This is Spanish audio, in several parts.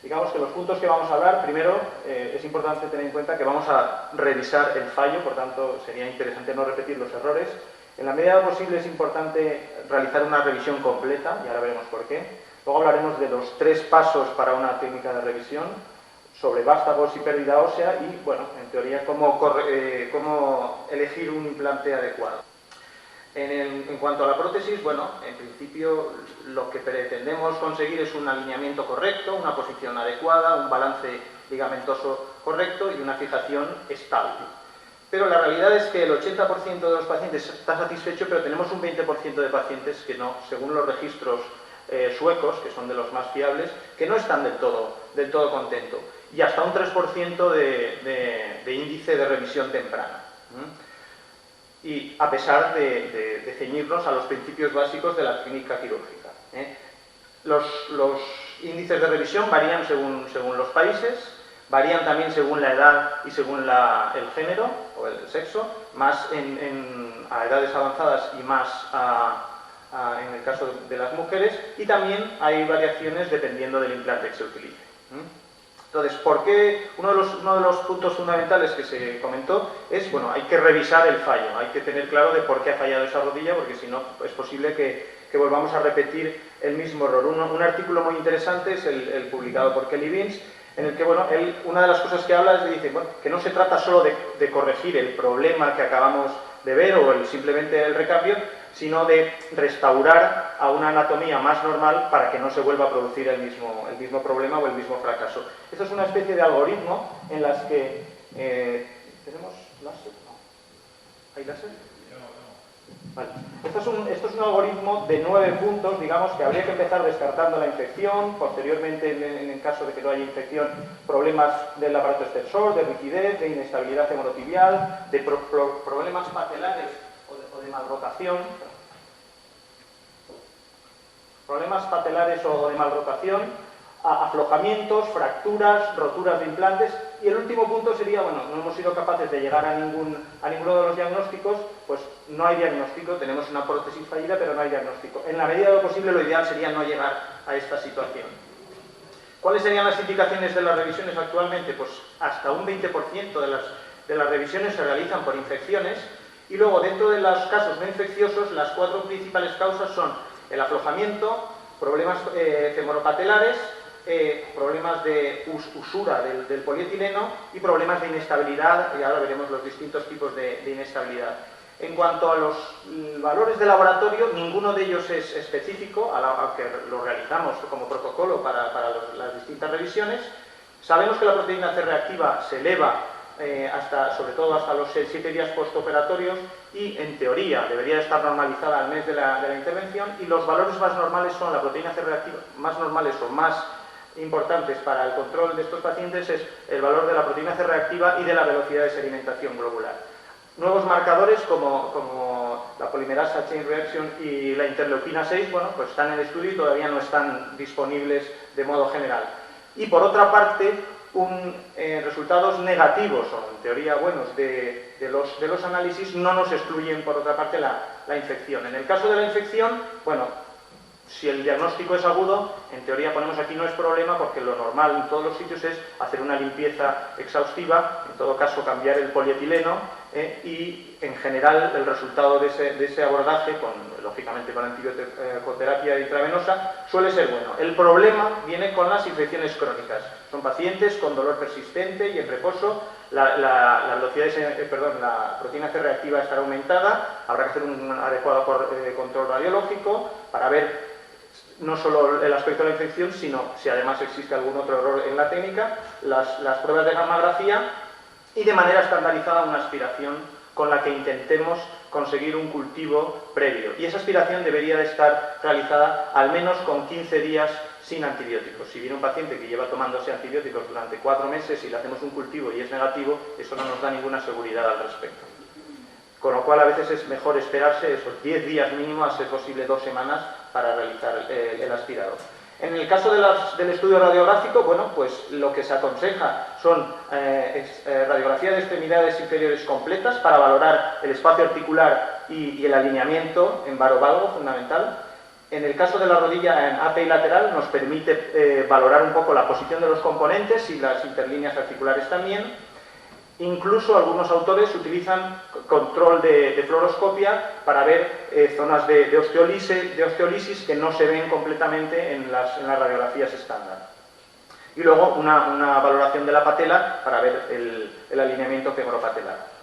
Digamos que los puntos que vamos a hablar, primero, es importante tener en cuenta que vamos a revisar el fallo, por tanto, sería interesante no repetir los errores. En la medida de lo posible es importante realizar una revisión completa, y ahora veremos por qué. Luego hablaremos de los 3 pasos para una técnica de revisión, sobre vástagos y pérdida ósea y, bueno, en teoría, cómo elegir un implante adecuado. En cuanto a la prótesis, bueno, en principio lo que pretendemos conseguir es un alineamiento correcto, una posición adecuada, un balance ligamentoso correcto y una fijación estable. Pero la realidad es que el 80% de los pacientes está satisfecho, pero tenemos un 20% de pacientes que no, según los registros suecos, que son de los más fiables, que no están del todo contentos. Y hasta un 3% de índice de revisión temprana. Y a pesar de ceñirnos a los principios básicos de la técnica quirúrgica. Los índices de revisión varían según los países, varían también según la edad y según el género o el sexo, más a edades avanzadas y más en el caso de las mujeres, y también hay variaciones dependiendo del implante que se utilice. Entonces, ¿por qué? Uno de los puntos fundamentales que se comentó es, bueno, hay que revisar el fallo, hay que tener claro de por qué ha fallado esa rodilla, porque si no es posible que volvamos a repetir el mismo error. Un artículo muy interesante es el publicado por Kelly Vince, en el que, bueno, una de las cosas que habla es de dice, bueno, que no se trata solo de corregir el problema que acabamos de ver o simplemente el recambio, sino de restaurar a una anatomía más normal para que no se vuelva a producir el mismo problema o el mismo fracaso. Esto es una especie de algoritmo en las que... ¿tenemos láser? No. ¿Hay láser? Vale. Esto es un algoritmo de 9 puntos, digamos, que habría que empezar descartando la infección, posteriormente, en el caso de que no haya infección, problemas del aparato extensor, de rigidez, de inestabilidad hemorotibial, de problemas patelares o de malrotación. Problemas patelares o de malrotación, aflojamientos, fracturas, roturas de implantes, y el último punto sería, bueno, no hemos sido capaces de llegar a ninguno de los diagnósticos, pues no hay diagnóstico, tenemos una prótesis fallida, pero no hay diagnóstico. En la medida de lo posible, lo ideal sería no llegar a esta situación. ¿Cuáles serían las indicaciones de las revisiones actualmente? Pues hasta un 20% de las revisiones se realizan por infecciones, y luego, dentro de los casos no infecciosos, las 4 principales causas son el aflojamiento, problemas femoropatelares, problemas de usura del polietileno y problemas de inestabilidad, y ahora veremos los distintos tipos de inestabilidad. En cuanto a los valores de laboratorio, ninguno de ellos es específico, aunque lo realizamos como protocolo para las distintas revisiones. Sabemos que la proteína C reactiva se eleva sobre todo hasta los 7 días postoperatorios y, en teoría, debería estar normalizada al mes de la intervención, y los valores más normales son la proteína C reactiva, más normales o más importantes para el control de estos pacientes es el valor de la proteína C reactiva y de la velocidad de sedimentación globular. Nuevos marcadores como la polimerasa chain reaction y la interleuquina 6, bueno, pues están en estudio y todavía no están disponibles de modo general. Y por otra parte, resultados negativos o en teoría buenos de los análisis no nos excluyen por otra parte la infección. En el caso de la infección, bueno, si el diagnóstico es agudo, en teoría ponemos aquí no es problema, porque lo normal en todos los sitios es hacer una limpieza exhaustiva, en todo caso cambiar el polietileno, y en general el resultado de ese abordaje, lógicamente con antibioterapia intravenosa, suele ser bueno. El problema viene con las infecciones crónicas. Son pacientes con dolor persistente y en reposo, la proteína C reactiva estará aumentada, habrá que hacer un adecuado control radiológico para ver no solo el aspecto de la infección, sino si además existe algún otro error en la técnica, las pruebas de gammagrafía y, de manera estandarizada, una aspiración con la que intentemos conseguir un cultivo previo. Y esa aspiración debería de estar realizada al menos con 15 días sin antibióticos. Si viene un paciente que lleva tomándose antibióticos durante 4 meses y le hacemos un cultivo y es negativo, eso no nos da ninguna seguridad al respecto. Con lo cual, a veces es mejor esperarse esos 10 días mínimo, a ser posible 2 semanas, para realizar el aspirado. En el caso del estudio radiográfico, bueno, pues lo que se aconseja son radiografías de extremidades inferiores completas para valorar el espacio articular y el alineamiento en varovalgo fundamental. En el caso de la rodilla en API lateral nos permite valorar un poco la posición de los componentes y las interlíneas articulares también. Incluso algunos autores utilizan control de fluoroscopia para ver zonas de osteolisis que no se ven completamente en las radiografías estándar. Y luego una valoración de la patela para ver el alineamiento femoropatelar.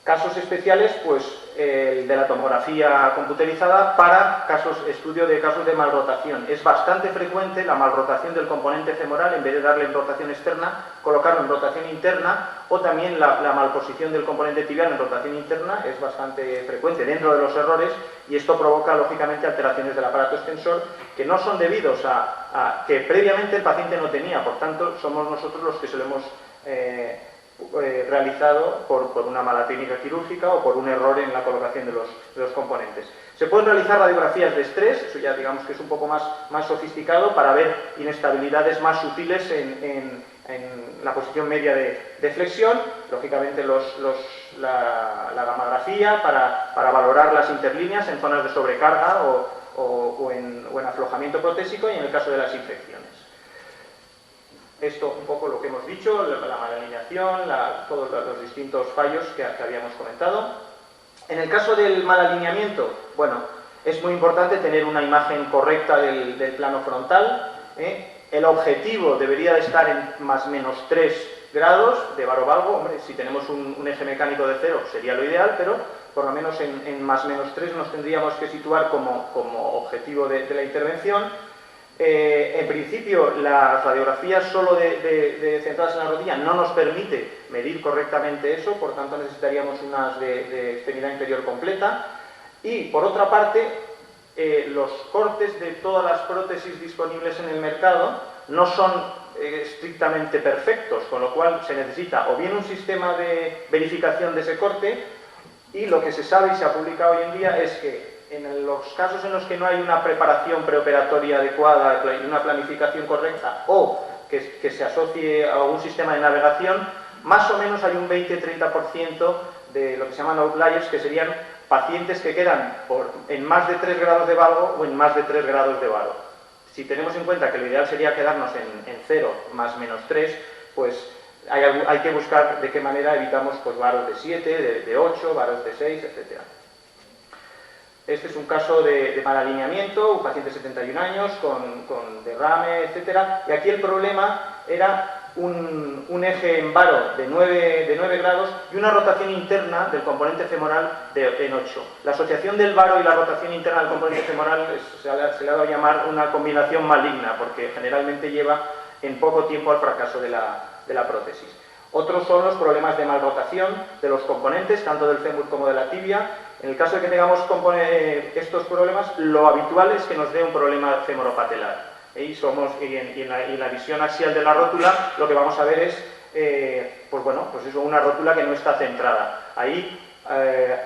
Casos especiales, pues el de la tomografía computerizada para estudio de casos de malrotación. Es bastante frecuente la malrotación del componente femoral, en vez de darle en rotación externa, colocarlo en rotación interna, o también la malposición del componente tibial en rotación interna es bastante frecuente dentro de los errores, y esto provoca lógicamente alteraciones del aparato extensor que no son debidos a que previamente el paciente no tenía, por tanto somos nosotros los que se lo hemos realizado por una mala técnica quirúrgica o por un error en la colocación de los componentes. Se pueden realizar radiografías de estrés, eso ya digamos que es un poco más sofisticado, para ver inestabilidades más sutiles en la posición media de flexión, lógicamente la gammagrafía para valorar las interlíneas en zonas de sobrecarga o en aflojamiento protésico, y en el caso de las infecciones. Esto un poco lo que hemos dicho, la malalineación, todos los distintos fallos que habíamos comentado. En el caso del malalineamiento, bueno, es muy importante tener una imagen correcta del plano frontal. El objetivo debería de estar en más menos 3 grados de varovalgo. Hombre, si tenemos un eje mecánico de 0 sería lo ideal, pero por lo menos en más menos 3 nos tendríamos que situar como objetivo de la intervención. En principio, las radiografías solo centradas en la rodilla no nos permite medir correctamente eso, por tanto necesitaríamos unas de extremidad inferior completa. Y por otra parte, los cortes de todas las prótesis disponibles en el mercado no son estrictamente perfectos, con lo cual se necesita o bien un sistema de verificación de ese corte, y lo que se sabe y se ha publicado hoy en día es que en los casos en los que no hay una preparación preoperatoria adecuada y una planificación correcta, o que se asocie a un sistema de navegación, más o menos hay un 20-30% de lo que se llaman outliers, que serían pacientes que quedan en más de 3 grados de valgo o en más de 3 grados de varo. Si tenemos en cuenta que lo ideal sería quedarnos en 0 más menos 3, pues hay que buscar de qué manera evitamos pues varos de 7, de 8, varos de 6, etc. Este es un caso de mal alineamiento, un paciente de 71 años con derrame, etc. Y aquí el problema era un eje en varo de 9 grados y una rotación interna del componente femoral en 8. La asociación del varo y la rotación interna del componente femoral se le ha dado a llamar una combinación maligna, porque generalmente lleva en poco tiempo al fracaso de la prótesis. Otros son los problemas de malrotación de los componentes, tanto del fémur como de la tibia. En el caso de que tengamos estos problemas, lo habitual es que nos dé un problema femoropatelar. Y en la visión axial de la rótula lo que vamos a ver es una rótula que no está centrada. Ahí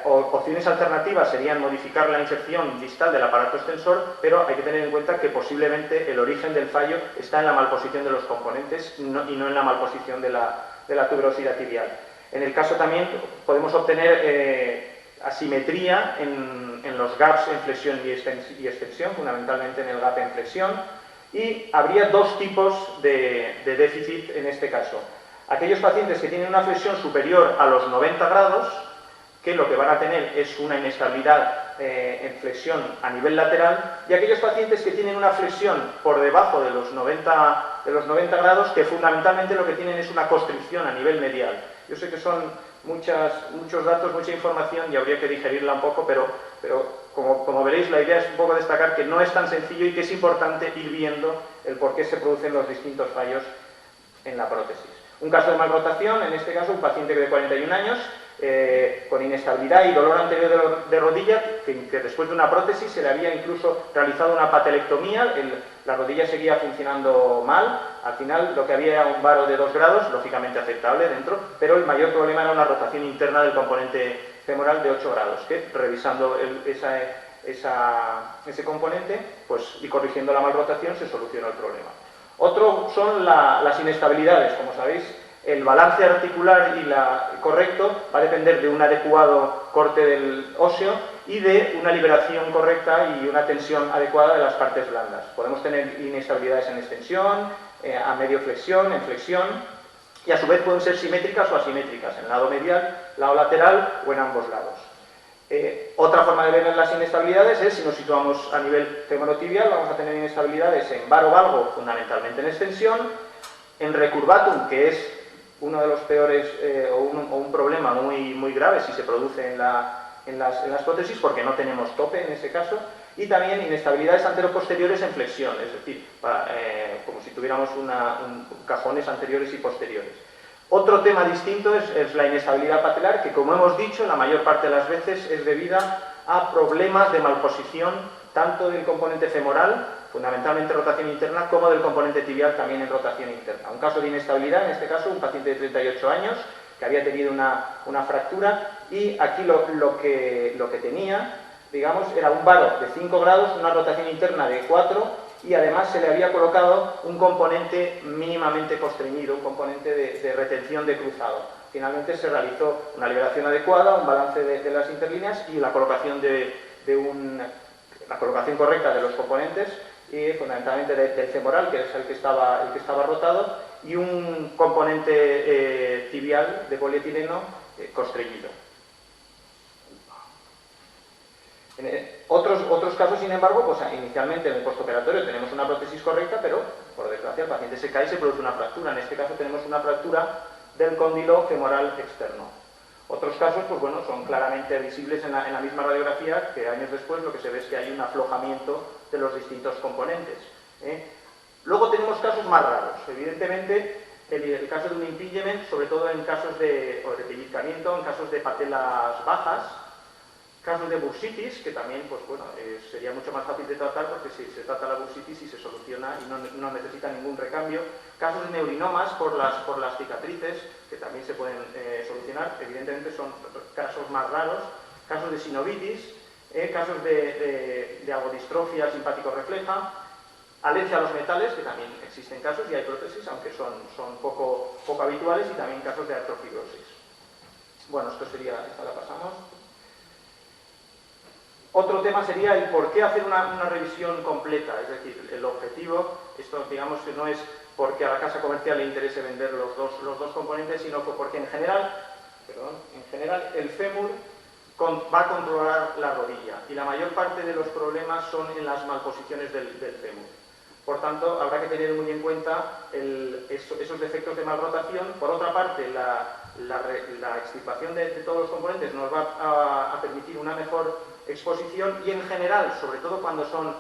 opciones alternativas serían modificar la inserción distal del aparato extensor, pero hay que tener en cuenta que posiblemente el origen del fallo está en la malposición de los componentes y no en la malposición de la tuberosidad tibial. En el caso también podemos obtener asimetría en los gaps en flexión y extensión, fundamentalmente en el gap en flexión, y habría 2 tipos de déficit en este caso. Aquellos pacientes que tienen una flexión superior a los 90 grados, que lo que van a tener es una inestabilidad en flexión a nivel lateral, y aquellos pacientes que tienen una flexión por debajo de los 90 grados, que fundamentalmente lo que tienen es una constricción a nivel medial. Yo sé que son muchos datos, mucha información, y habría que digerirla un poco, pero como veréis, la idea es un poco destacar que no es tan sencillo y que es importante ir viendo el por qué se producen los distintos fallos en la prótesis. Un caso de malrotación, en este caso un paciente de 41 años, con inestabilidad y dolor anterior de rodilla, que después de una prótesis se le había incluso realizado una patelectomía, la rodilla seguía funcionando mal, al final lo que había era un varo de 2 grados, lógicamente aceptable dentro, pero el mayor problema era una rotación interna del componente femoral de 8 grados, que revisando ese componente y corrigiendo la malrotación se solucionó el problema. Otro son las inestabilidades, como sabéis. El balance articular correcto va a depender de un adecuado corte del óseo y de una liberación correcta y una tensión adecuada de las partes blandas. Podemos tener inestabilidades en extensión, a medio flexión, en flexión, y a su vez pueden ser simétricas o asimétricas, en el lado medial, lado lateral o en ambos lados. Otra forma de ver las inestabilidades es, si nos situamos a nivel femorotibial, vamos a tener inestabilidades en varo valgo, fundamentalmente en extensión, en recurvatum, que es uno de los peores o un problema muy grave si se produce en las prótesis, porque no tenemos tope en ese caso, y también inestabilidades anteroposteriores en flexión, es decir, como si tuviéramos cajones anteriores y posteriores. Otro tema distinto es la inestabilidad patelar, que como hemos dicho, la mayor parte de las veces es debida a problemas de malposición, tanto del componente femoral, fundamentalmente rotación interna, como del componente tibial, también en rotación interna. Un caso de inestabilidad, en este caso, un paciente de 38 años, que había tenido una fractura, y aquí lo que tenía, digamos, era un varo de 5 grados, una rotación interna de 4, y además se le había colocado un componente mínimamente constreñido, un componente de retención de cruzado. Finalmente se realizó una liberación adecuada, un balance de las interlíneas y la colocación la colocación correcta de los componentes, y fundamentalmente del femoral, que es el que estaba rotado, y un componente tibial de polietileno constreñido. En otros casos, sin embargo, pues inicialmente en el postoperatorio tenemos una prótesis correcta, pero por desgracia el paciente se cae y se produce una fractura. En este caso tenemos una fractura del cóndilo femoral externo. Otros casos, pues bueno, son claramente visibles en la misma radiografía, que años después lo que se ve es que hay un aflojamiento de los distintos componentes. Luego tenemos casos más raros. Evidentemente, el caso de un impingement, sobre todo en casos de pellizcamiento, en casos de patelas bajas, casos de bursitis, que también, pues bueno, sería mucho más fácil de tratar porque se trata la bursitis y se soluciona y no necesita ningún recambio. Casos de neurinomas por las cicatrices, que también se pueden solucionar, evidentemente son casos más raros. Casos de sinovitis, casos de algodistrofia simpático-refleja, alergia a los metales, que también existen casos y hay prótesis, aunque son poco habituales, y también casos de artrofibrosis. Bueno, esta la pasamos. Otro tema sería el por qué hacer una revisión completa, es decir, el objetivo, esto digamos que no es porque a la casa comercial le interese vender los dos componentes, sino porque en general el fémur va a controlar la rodilla y la mayor parte de los problemas son en las malposiciones del fémur. Por tanto, habrá que tener muy en cuenta esos defectos de malrotación. Por otra parte, la extirpación de todos los componentes nos va a permitir una mejor exposición y en general, sobre todo cuando son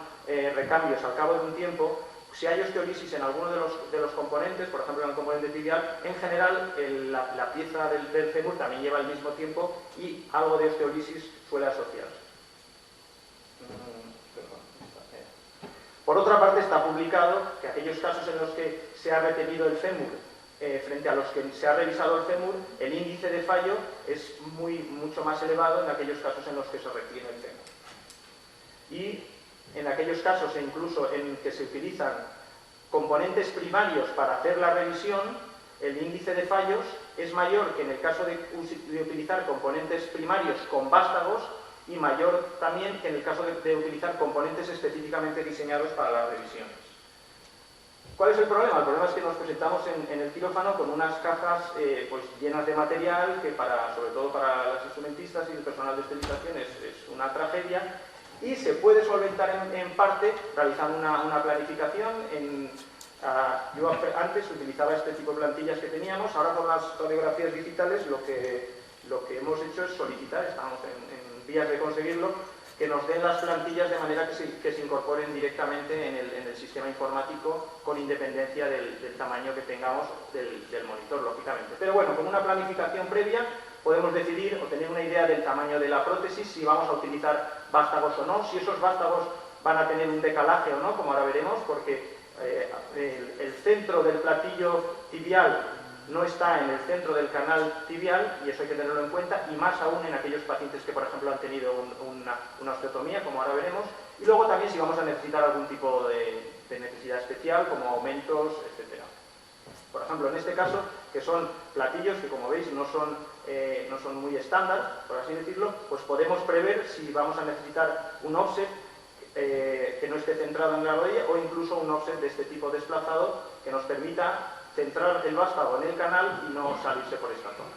recambios al cabo de un tiempo, si hay osteolisis en alguno de los componentes, por ejemplo en el componente tibial, en general la pieza del fémur también lleva el mismo tiempo y algo de osteolisis suele asociarse. Por otra parte, está publicado que aquellos casos en los que se ha retenido el fémur frente a los que se ha revisado el fémur, el índice de fallo es mucho más elevado en aquellos casos en los que se retiene el fémur. Y en aquellos casos, e incluso en que se utilizan componentes primarios para hacer la revisión, el índice de fallos es mayor que en el caso de utilizar componentes primarios con vástagos, y mayor también que en el caso de utilizar componentes específicamente diseñados para las revisiones. ¿Cuál es el problema? El problema es que nos presentamos en el quirófano con unas cajas pues llenas de material que sobre todo para las instrumentistas y el personal de esterilización es una tragedia, y se puede solventar en parte realizando una planificación. Yo antes utilizaba este tipo de plantillas que teníamos, ahora con las radiografías digitales lo que hemos hecho es solicitar, estamos en vías de conseguirlo, que nos den las plantillas de manera que se incorporen directamente en el sistema informático con independencia del tamaño que tengamos del monitor, lógicamente. Pero bueno, con una planificación previa podemos decidir o tener una idea del tamaño de la prótesis, si vamos a utilizar vástagos o no, si esos vástagos van a tener un decalaje o no, como ahora veremos, porque el centro del platillo tibial no está en el centro del canal tibial, y eso hay que tenerlo en cuenta, y más aún en aquellos pacientes que, por ejemplo, han tenido una osteotomía, como ahora veremos, y luego también si vamos a necesitar algún tipo de necesidad especial, como aumentos, etc. Por ejemplo, en este caso, que son platillos que, como veis, no son muy estándar, por así decirlo, pues podemos prever si vamos a necesitar un offset que no esté centrado en la rodilla o incluso un offset de este tipo desplazado que nos permita centrar el vástago en el canal y no salirse por esta zona.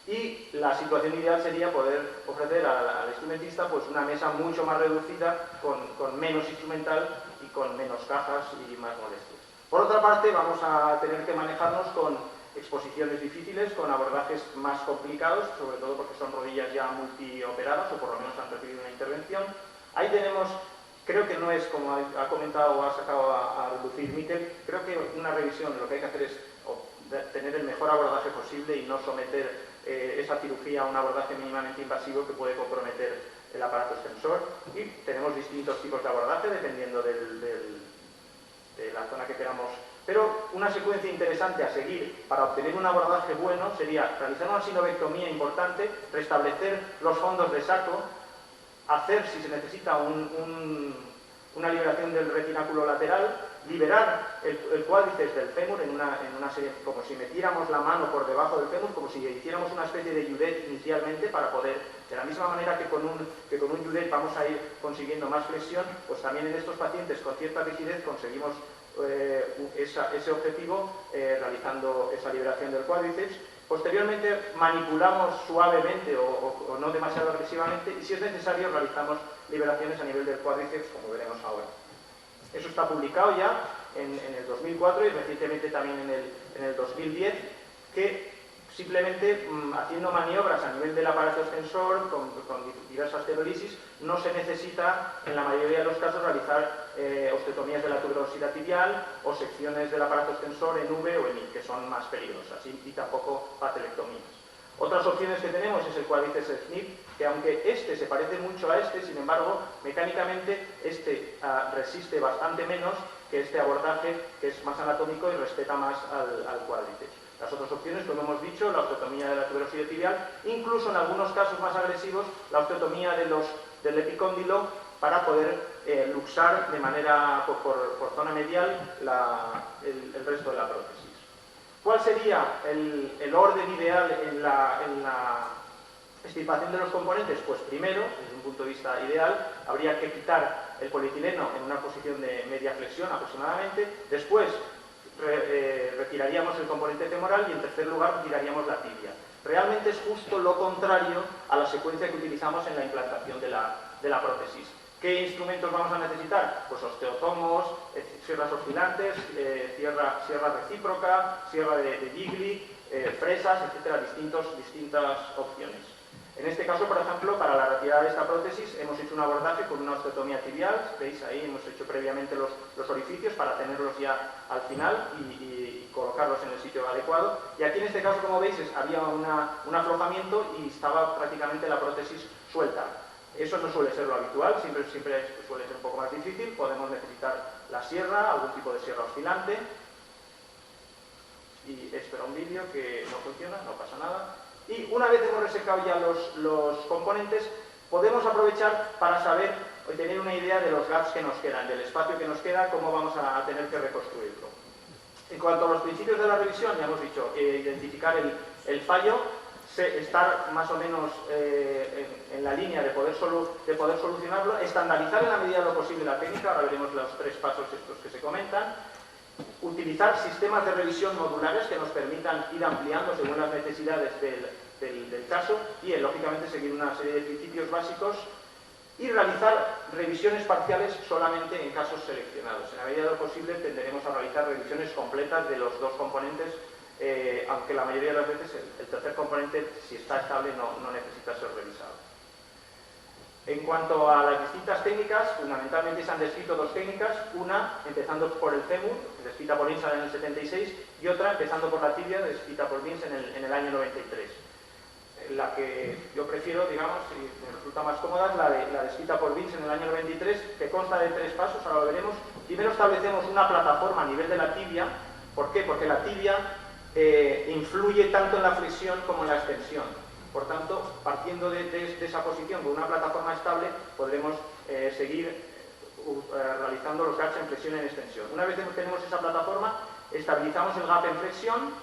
Y la situación ideal sería poder ofrecer al instrumentista pues una mesa mucho más reducida, con menos instrumental y con menos cajas y más molestias. Por otra parte, vamos a tener que manejarnos con exposiciones difíciles, con abordajes más complicados, sobre todo porque son rodillas ya multioperadas o por lo menos han recibido una intervención. Ahí tenemos, creo que no es como ha comentado o ha sacado a reducir Miquel, creo que una revisión lo que hay que hacer es tener el mejor abordaje posible y no someter esa cirugía a un abordaje mínimamente invasivo que puede comprometer el aparato extensor. Y tenemos distintos tipos de abordaje dependiendo de la zona que queramos. Pero una secuencia interesante a seguir para obtener un abordaje bueno sería realizar una sinovectomía importante, restablecer los fondos de saco, hacer, si se necesita, una liberación del retináculo lateral, liberar el cuádriceps del fémur en una serie, como si metiéramos la mano por debajo del fémur, como si hiciéramos una especie de judet inicialmente para poder, de la misma manera que con un judet vamos a ir consiguiendo más flexión, pues también en estos pacientes con cierta rigidez conseguimos ese objetivo realizando esa liberación del cuádriceps. Posteriormente manipulamos suavemente o no demasiado agresivamente y si es necesario realizamos liberaciones a nivel del cuádriceps, como veremos ahora. Eso está publicado ya en el 2004 y recientemente también en el 2010, que simplemente haciendo maniobras a nivel del aparato extensor con diversas telolisis no se necesita en la mayoría de los casos realizar osteotomías de la tuberosidad tibial o secciones del aparato extensor en V o en I, que son más peligrosas, y tampoco patelectomías. Otras opciones que tenemos es el cuádriceps snip, que aunque este se parece mucho a este, sin embargo, mecánicamente este resiste bastante menos que este abordaje, que es más anatómico y respeta más al cuádriceps. Las otras opciones, como hemos dicho, la osteotomía de la tuberosidad tibial, incluso en algunos casos más agresivos, la osteotomía del epicóndilo para poder luxar de manera por zona medial el resto de la prótesis. ¿Cuál sería el orden ideal en la extirpación de los componentes? Pues primero, desde un punto de vista ideal, habría que quitar el polietileno en una posición de media flexión aproximadamente. Después retiraríamos el componente femoral y en tercer lugar retiraríamos la tibia. Realmente es justo lo contrario a la secuencia que utilizamos en la implantación de la prótesis. ¿Qué instrumentos vamos a necesitar? Pues osteotomos, sierras oscilantes, sierra recíproca, sierra de Gigli, fresas, etcétera, distintas opciones. En este caso, por ejemplo, para la retirada de esta prótesis hemos hecho un abordaje con una osteotomía tibial. Veis ahí, hemos hecho previamente los orificios para tenerlos ya al final y colocarlos en el sitio adecuado. Y aquí en este caso, como veis, había un aflojamiento y estaba prácticamente la prótesis suelta. Eso no suele ser lo habitual, siempre suele ser un poco más difícil. Podemos necesitar la sierra, algún tipo de sierra oscilante. Y esto era un vídeo que no funciona, no pasa nada. Y una vez hemos resecado ya los componentes, podemos aprovechar para saber o tener una idea de los gaps que nos quedan, del espacio que nos queda, cómo vamos a tener que reconstruirlo. En cuanto a los principios de la revisión, ya hemos dicho, identificar el fallo, estar más o menos en la línea de poder solucionarlo, estandarizar en la medida de lo posible la técnica, ahora veremos los 3 pasos estos que se comentan, utilizar sistemas de revisión modulares que nos permitan ir ampliando según las necesidades del caso y, lógicamente, seguir una serie de principios básicos y realizar revisiones parciales solamente en casos seleccionados. En la medida de lo posible tenderemos a realizar revisiones completas de los 2 componentes, aunque la mayoría de las veces el tercer componente, si está estable, no necesita ser revisado. En cuanto a las distintas técnicas, fundamentalmente se han descrito 2 técnicas, una empezando por el fémur, descrita por Vincent en el 76, y otra empezando por la tibia, descrita por Vincent en el año 93. La que yo prefiero, digamos, y me resulta más cómoda, es la descrita por Vincent en el año 93, que consta de 3 pasos, ahora lo veremos. Primero establecemos una plataforma a nivel de la tibia. ¿Por qué? Porque la tibia influye tanto en la flexión como en la extensión. Por tanto, partiendo de esa posición con una plataforma estable, podremos seguir realizando los gaps en flexión y en extensión. Una vez que tenemos esa plataforma, estabilizamos el gap en flexión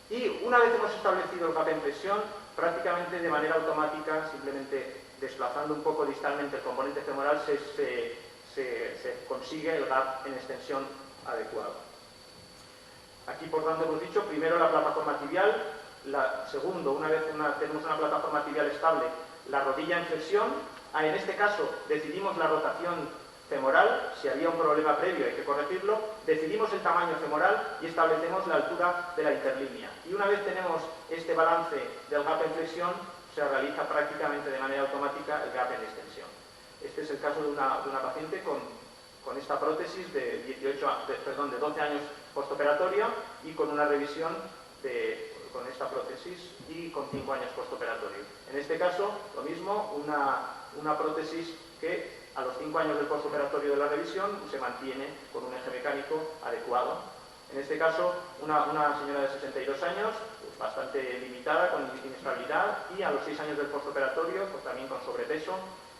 Y una vez hemos establecido el gap en flexión, prácticamente de manera automática, simplemente desplazando un poco distalmente el componente femoral, se consigue el gap en extensión adecuado. Aquí, por tanto, hemos dicho, primero la plataforma tibial, segundo, una vez tenemos una plataforma tibial estable, la rodilla en flexión. En este caso, decidimos la rotación femoral, si había un problema previo hay que corregirlo, decidimos el tamaño femoral y establecemos la altura de la interlínea. Y una vez tenemos este balance del gap en flexión, se realiza prácticamente de manera automática el gap en extensión. Este es el caso de una paciente con esta prótesis de 12 años postoperatoria y con una revisión con esta prótesis y con 5 años postoperatorio. En este caso, lo mismo, una prótesis que a los 5 años del postoperatorio de la revisión se mantiene con un eje mecánico adecuado. En este caso, una señora de 62 años, pues bastante limitada, con inestabilidad, y a los 6 años del postoperatorio, pues también con sobrepeso,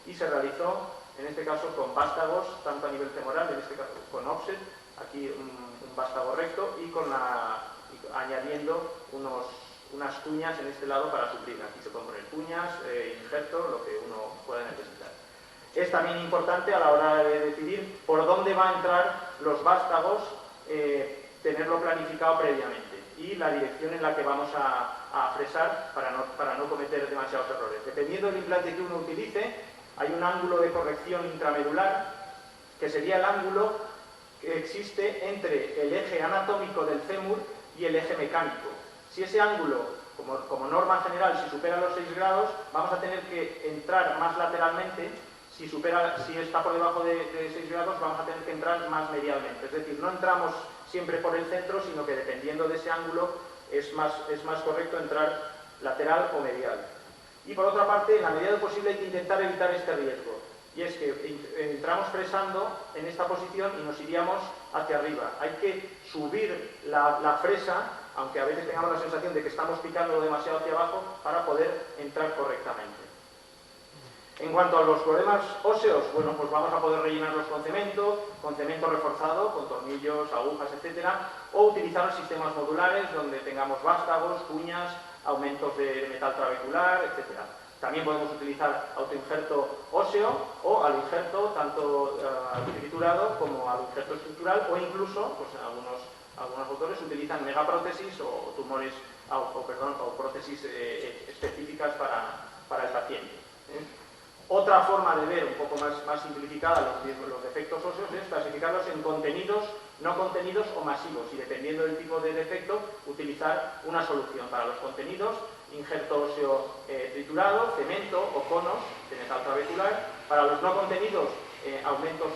y se realizó, en este caso, con vástagos, tanto a nivel femoral, en este caso con offset, aquí un vástago recto, y añadiendo unas cuñas en este lado para suplir. Aquí se pueden poner cuñas, injertos, lo que uno pueda necesitar. Es también importante a la hora de decidir por dónde va a entrar los vástagos, tenerlo planificado previamente y la dirección en la que vamos a fresar para no cometer demasiados errores. Dependiendo del implante que uno utilice, hay un ángulo de corrección intramedular, que sería el ángulo que existe entre el eje anatómico del fémur y el eje mecánico. Si ese ángulo, como norma general, si supera los 6 grados, vamos a tener que entrar más lateralmente. Si está por debajo de 6 grados, vamos a tener que entrar más medialmente. Es decir, no entramos siempre por el centro, sino que dependiendo de ese ángulo es más correcto entrar lateral o medial. Y por otra parte, en la medida de lo posible hay que intentar evitar este riesgo. Y es que entramos fresando en esta posición y nos iríamos hacia arriba. Hay que subir la fresa, aunque a veces tengamos la sensación de que estamos picando demasiado hacia abajo, para poder entrar correctamente. En cuanto a los problemas óseos, bueno, pues vamos a poder rellenarlos con cemento reforzado, con tornillos, agujas, etcétera, o utilizar sistemas modulares donde tengamos vástagos, cuñas, aumentos de metal trabecular, etcétera. También podemos utilizar autoinjerto óseo o aluinjerto, tanto triturado como aluinjerto estructural, o incluso, pues algunos autores utilizan megaprótesis o tumores, o prótesis específicas para el paciente. Otra forma de ver, un poco más simplificada, los defectos óseos es clasificarlos en contenidos, no contenidos o masivos, y dependiendo del tipo de defecto, utilizar una solución. Para los contenidos, injerto óseo triturado, cemento o conos de metal trabecular. Para los no contenidos, aumentos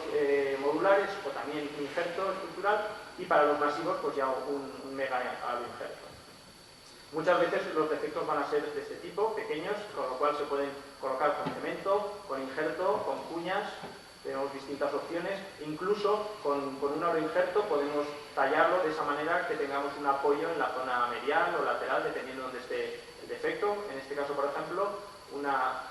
modulares o también injerto estructural. Y para los masivos, pues ya un mega aluinjerto. Muchas veces los defectos van a ser de este tipo, pequeños, con lo cual se pueden colocar con cemento, con injerto, con cuñas. Tenemos distintas opciones. Incluso con un aluinjerto podemos tallarlo de esa manera que tengamos un apoyo en la zona medial o lateral, dependiendo de dónde esté el defecto. En este caso, por ejemplo, una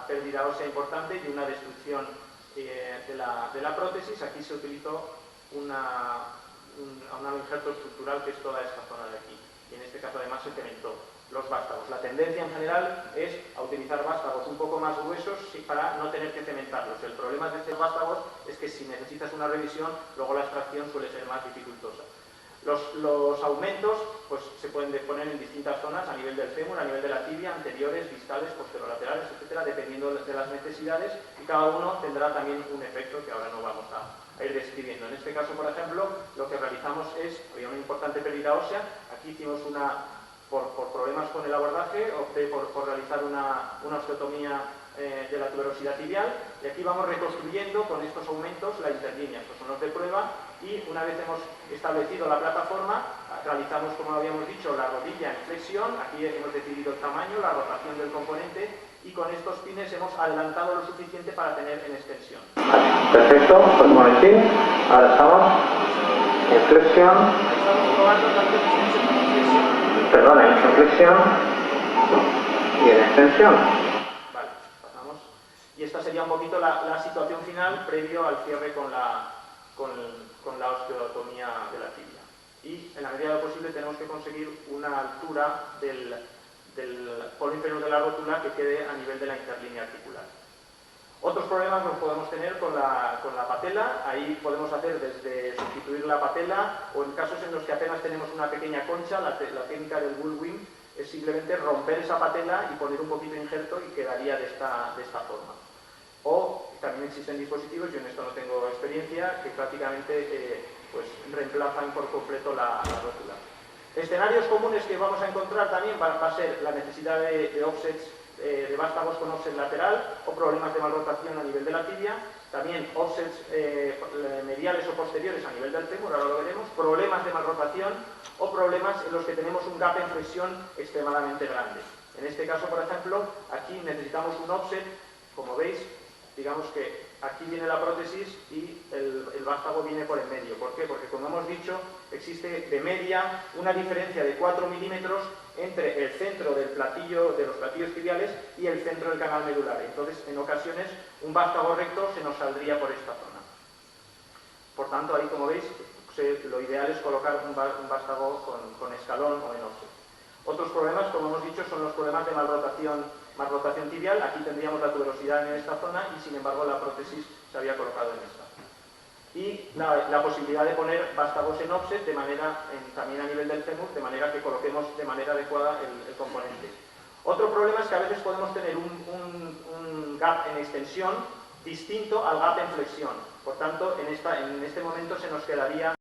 pérdida ósea importante y una destrucción de la prótesis. Aquí se utilizó un aluinjerto estructural, que es toda esta zona de aquí. Y en este caso además se cementó los vástagos. La tendencia en general es a utilizar vástagos un poco más gruesos para no tener que cementarlos. El problema de estos vástagos es que si necesitas una revisión, luego la extracción suele ser más dificultosa. Los aumentos pues, se pueden poner en distintas zonas, a nivel del fémur, a nivel de la tibia, anteriores, distales, posterolaterales, etcétera, dependiendo de las necesidades, y cada uno tendrá también un efecto que ahora no vamos a ir describiendo. En este caso, por ejemplo, lo que realizamos había una importante pérdida ósea. Aquí hicimos por problemas con el abordaje, opté por realizar una osteotomía de la tuberosidad tibial, y aquí vamos reconstruyendo con estos aumentos la interlínea. Estos son los de prueba, y una vez hemos establecido la plataforma, realizamos, como habíamos dicho, la rodilla en flexión. Aquí hemos decidido el tamaño, la rotación del componente, y con estos pines hemos adelantado lo suficiente para tener en extensión. Perfecto, pues un momentín. Ahora estamos en flexión. Estamos probando tanto en extensión como en flexión. Perdón, en flexión y en extensión. Vale, pasamos. Y esta sería un poquito la situación final previo al cierre con la osteotomía de la tibia. y en la medida de lo posible tenemos que conseguir una altura del polo inferior de la rótula que quede a nivel de la interlínea articular. Otros problemas los podemos tener con la patela. Ahí podemos hacer desde sustituir la patela o en casos en los que apenas tenemos una pequeña concha, la técnica del bullwing es simplemente romper esa patela y poner un poquito de injerto y quedaría de esta forma. O también existen dispositivos, yo en esto no tengo experiencia, que prácticamente pues reemplazan por completo la rótula. Escenarios comunes que vamos a encontrar también va a ser la necesidad de offsets, de vástagos con offset lateral o problemas de malrotación a nivel de la tibia, también offsets mediales o posteriores a nivel del fémur, ahora lo veremos, problemas de malrotación o problemas en los que tenemos un gap en flexión extremadamente grande. En este caso, por ejemplo, aquí necesitamos un offset, como veis, digamos que aquí viene la prótesis y el vástago viene por en medio. ¿Por qué? Porque, como hemos dicho, existe de media una diferencia de 4 milímetros entre el centro del platillo, de los platillos tibiales y el centro del canal medular. Entonces, en ocasiones, un vástago recto se nos saldría por esta zona. Por tanto, ahí, como veis, lo ideal es colocar un vástago con escalón o en offset. Otros problemas, como hemos dicho, son los problemas de malrotación tibial. Aquí tendríamos la tuberosidad en esta zona y, sin embargo, la prótesis se había colocado en esta. Y la posibilidad de poner vástagos en offset también a nivel del fémur, de manera que coloquemos de manera adecuada el componente. Otro problema es que a veces podemos tener un gap en extensión distinto al gap en flexión. Por tanto, en este momento se nos quedaría